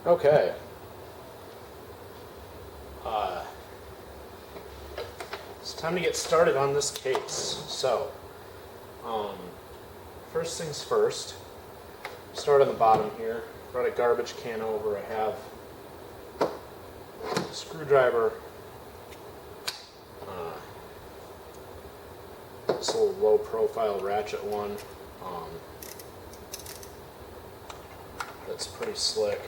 Okay. It's time to get started on this case. So, first things first, start on the bottom here. Brought a garbage can over. I have a screwdriver, this little low profile ratchet one. That's pretty slick.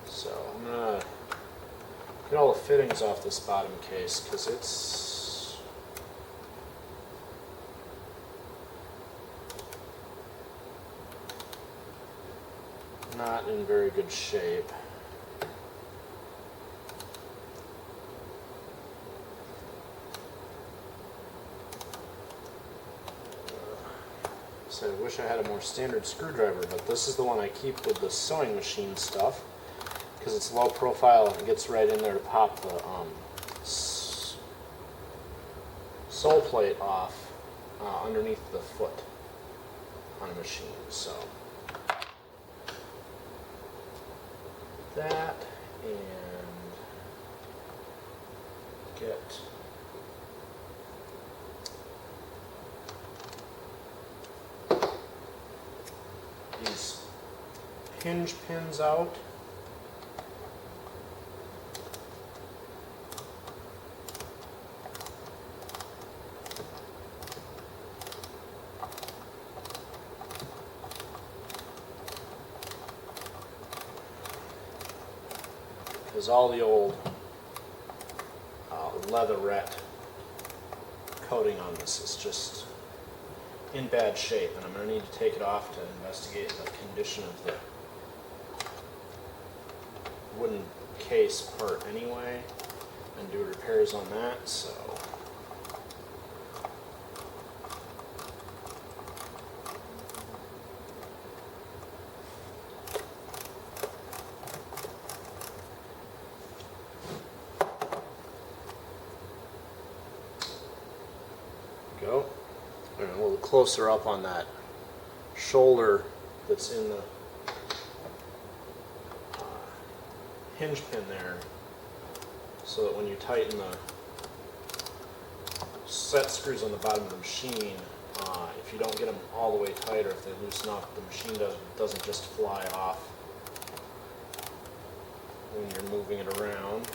So I'm gonna get all the fittings off this bottom case because it's not in very good shape. So I wish I had a more standard screwdriver, but this is the one I keep with the sewing machine stuff because it's low profile and it gets right in there to pop the sole plate off underneath the foot on a machine. So that, and get these hinge pins out. Because all the old leatherette coating on this is just in bad shape, and I'm going to need to take it off to investigate the condition of the wooden case part anyway and do repairs on that. So go. And a little closer up on that shoulder that's in the hinge pin there, so that when you tighten the set screws on the bottom of the machine, if you don't get them all the way tight, or if they loosen up, the machine doesn't just fly off when you're moving it around.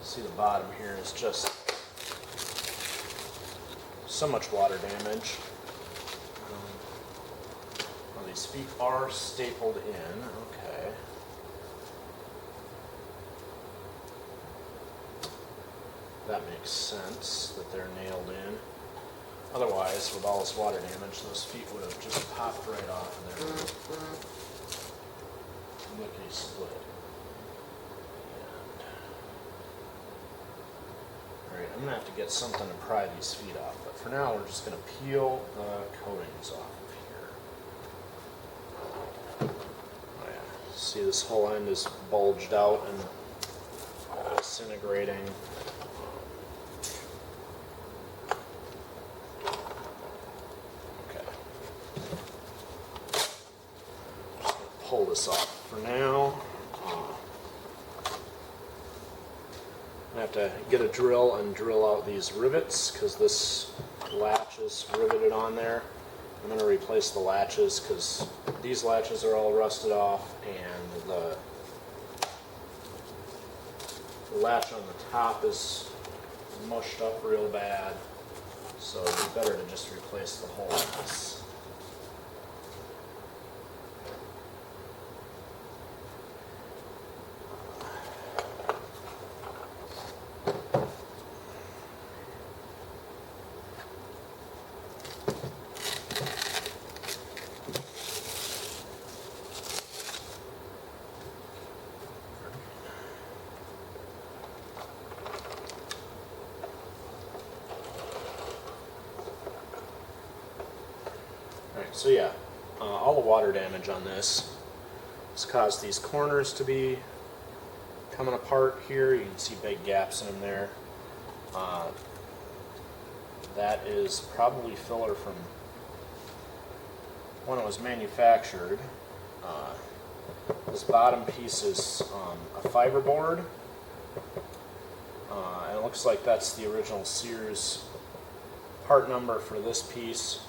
See, the bottom here is just so much water damage. Well, these feet are stapled in. Okay. That makes sense that they're nailed in. Otherwise, with all this water damage, those feet would have just popped right off of there. Lickety split. Alright, I'm going to have to get something to pry these feet off, but for now we're just going to peel the coatings off of here. Oh yeah, see, this whole end is bulged out and disintegrating. Okay. Just going to pull this off for now. I have to get a drill and drill out these rivets because this latch is riveted on there. I'm going to replace the latches because these latches are all rusted off, and the latch on the top is mushed up real bad, so it'd be better to just replace the whole of this. So yeah, all the water damage on this has caused these corners to be coming apart here. You can see big gaps in them there. That is probably filler from when it was manufactured. This bottom piece is a fiberboard. And it looks like that's the original Sears part number for this piece.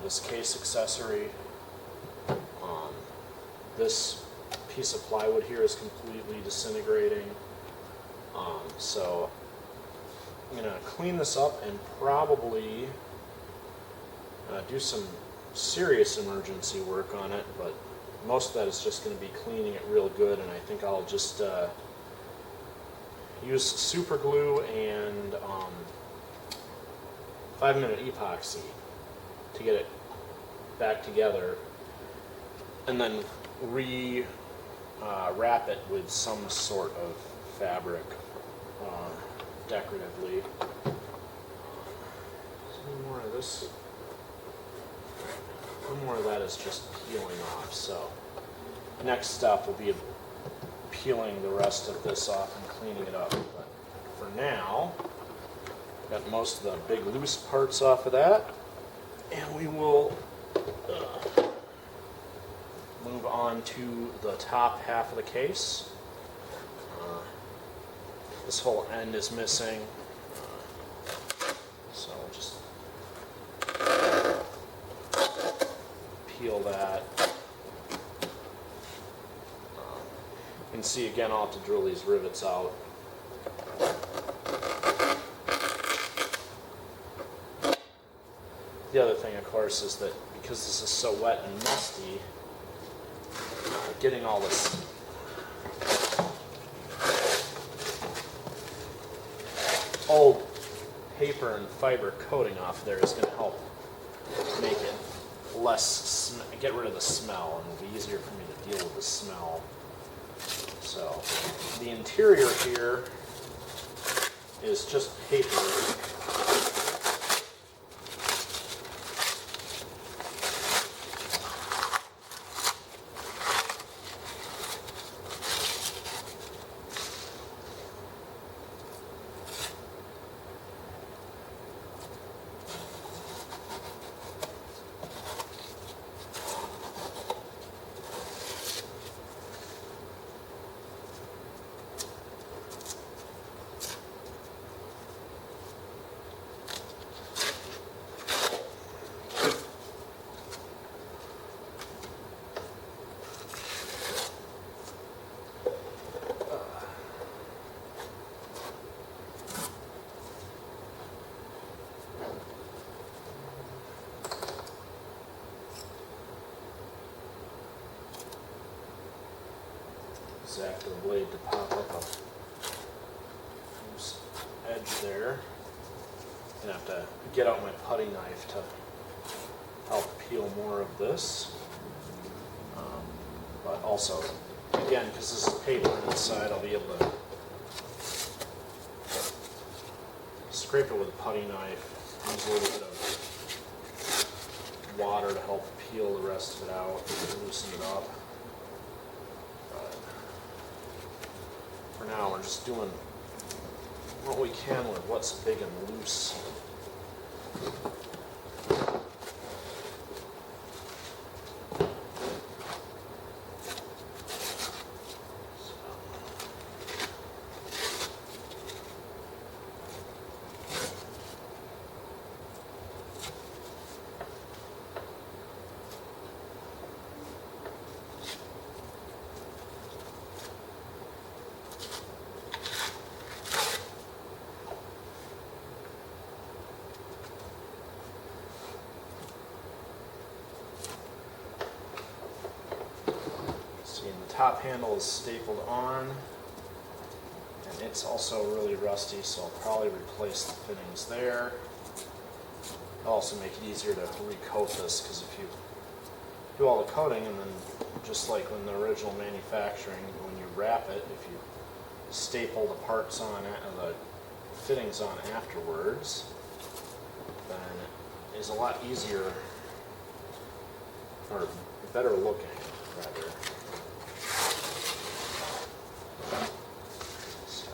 This case accessory. This piece of plywood here is completely disintegrating. So I'm going to clean this up and probably do some serious emergency work on it, but most of that is just going to be cleaning it real good, and I think I'll just use super glue and 5-minute epoxy to get it back together, and then wrap it with some sort of fabric decoratively. Some more of this. One more of that is just peeling off. So next step will be peeling the rest of this off and cleaning it up. But for now, got most of the big loose parts off of that, and we will move on to the top half of the case. This whole end is missing, so we'll just peel that. You can see again I'll have to drill these rivets out. The other thing, of course, is that because this is so wet and musty, getting all this old paper and fiber coating off there is going to help make it less, get rid of the smell, and it'll be easier for me to deal with the smell. So the interior here is just paper. Exact blade to pop up a loose edge there. I'm going to have to get out my putty knife to help peel more of this. But also, again, because this is paper inside, I'll be able to scrape it with a putty knife, use a little bit of water to help peel the rest of it out and loosen it up. For now, we're just doing what we can with what's big and loose. Top handle is stapled on, and it's also really rusty, so I'll probably replace the fittings there. It'll also make it easier to recoat this, because if you do all the coating and then, just like in the original manufacturing, when you wrap it, if you staple the parts on it and the fittings on afterwards, then is a lot easier, or better looking, rather. So.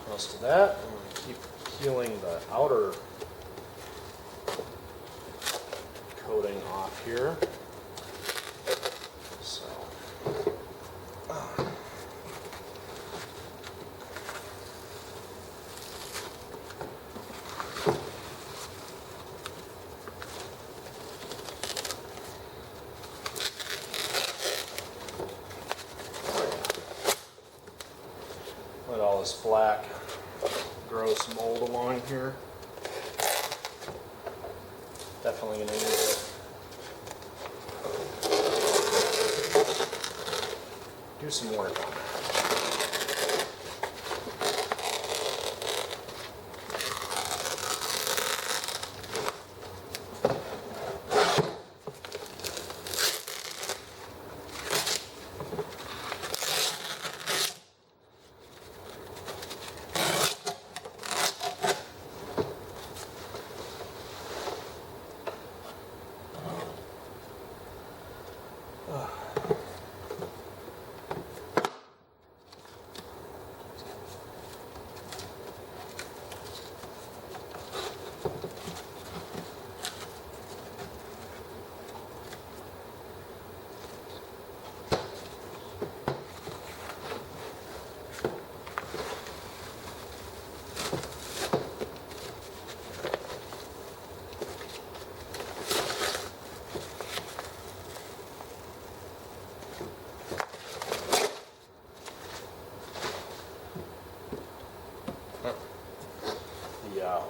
Most of that, I'm going to keep peeling the outer coating off here. So, let all this black gross mold along here. Definitely going to need to do some work on that.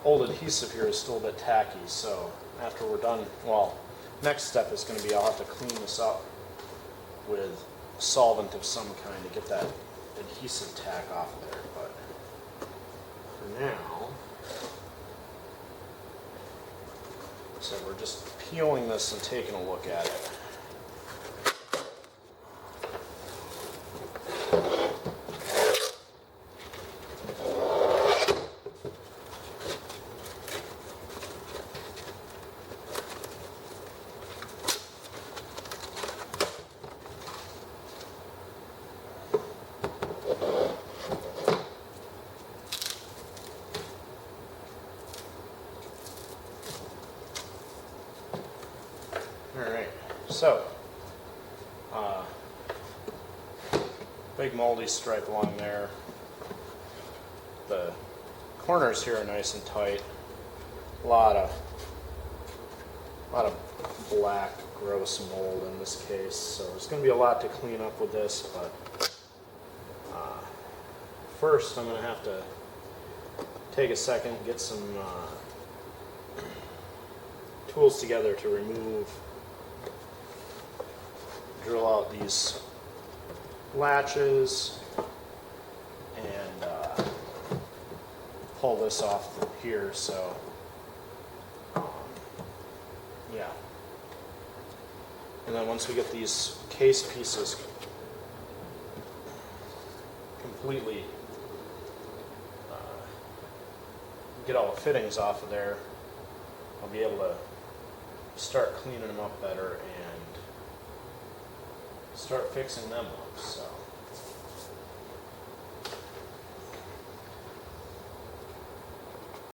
Old adhesive here is still a bit tacky, so after we're done, well, next step is going to be I'll have to clean this up with solvent of some kind to get that adhesive tack off there, but for now, so we're just peeling this and taking a look at it. Alright, so, big moldy stripe along there. The corners here are nice and tight. A lot of black, gross mold in this case, so there's going to be a lot to clean up with this, but first I'm going to have to take a second, get some tools together to drill out these latches and pull this off here, so yeah. And then once we get these case pieces completely, get all the fittings off of there, I'll be able to start cleaning them up better and start fixing them up. So.